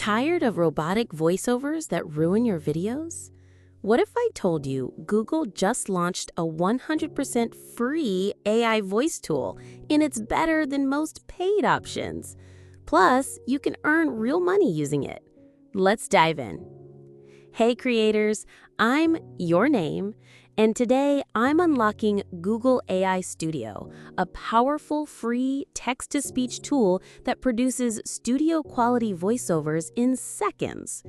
Tired of robotic voiceovers that ruin your videos? What if I told you Google just launched a 100% free AI voice tool and it's better than most paid options? Plus, you can earn real money using it. Let's dive in. Hey creators, I'm Your Name, and today I'm unlocking Google AI Studio, a powerful free text-to-speech tool that produces studio-quality voiceovers in seconds.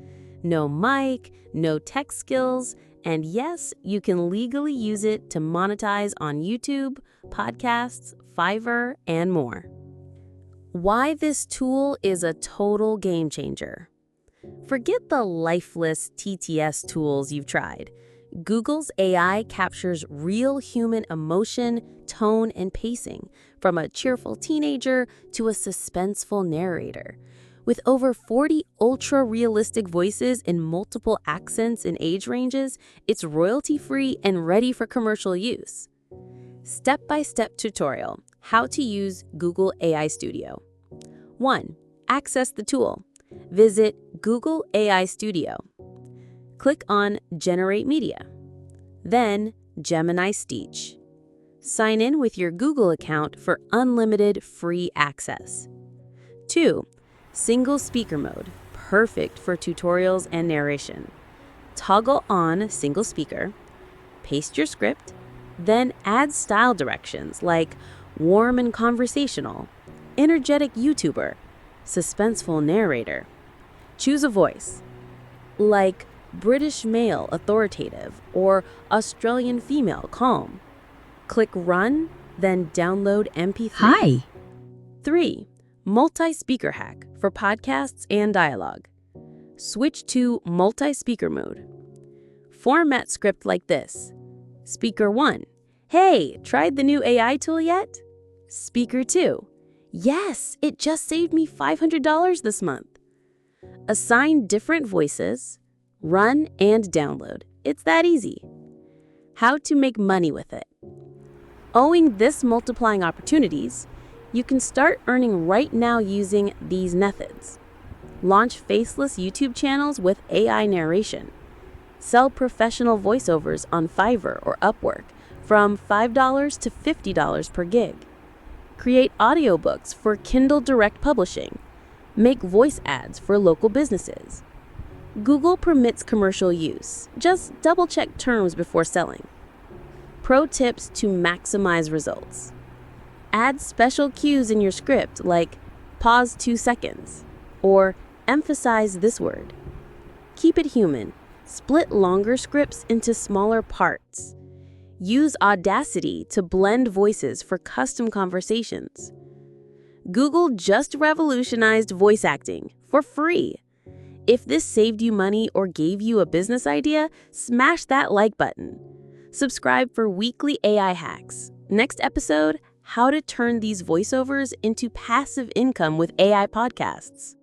No mic, no tech skills, and yes, you can legally use it to monetize on YouTube, podcasts, Fiverr, and more. Why this tool is a total game changer. Forget the lifeless TTS tools you've tried. Google's AI captures real human emotion, tone, and pacing, from a cheerful teenager to a suspenseful narrator. With over 40 ultra-realistic voices in multiple accents and age ranges, it's royalty-free and ready for commercial use. Step-by-step tutorial: how to use Google AI Studio. 1. Access the tool. Visit Google AI Studio. Click on Generate Media. Then Gemini Speech. Sign in with your Google account for unlimited free access. 2. Single speaker mode, perfect for tutorials and narration. Toggle on single speaker, paste your script, then add style directions like warm and conversational, energetic YouTuber, suspenseful narrator. Choose a voice, like British male authoritative or Australian female calm. Click Run, then download MP3. Hi. 3. Multi-speaker hack for podcasts and dialogue. Switch to multi-speaker mode. Format script like this. Speaker 1. Hey, tried the new AI tool yet? Speaker 2. Yes, it just saved me $500 this month. Assign different voices, run and download. It's that easy. How to make money with it. Owing this multiplying opportunities, you can start earning right now using these methods. Launch faceless YouTube channels with AI narration. Sell professional voiceovers on Fiverr or Upwork from $5 to $50 per gig. Create audiobooks for Kindle Direct Publishing. Make voice ads for local businesses. Google permits commercial use. Just double-check terms before selling. Pro tips to maximize results. Add special cues in your script like pause 2 seconds or emphasize this word. Keep it human. Split longer scripts into smaller parts. Use Audacity to blend voices for custom conversations. Google just revolutionized voice acting for free. If this saved you money or gave you a business idea, smash that like button. Subscribe for weekly AI hacks. Next episode: how to turn these voiceovers into passive income with AI podcasts.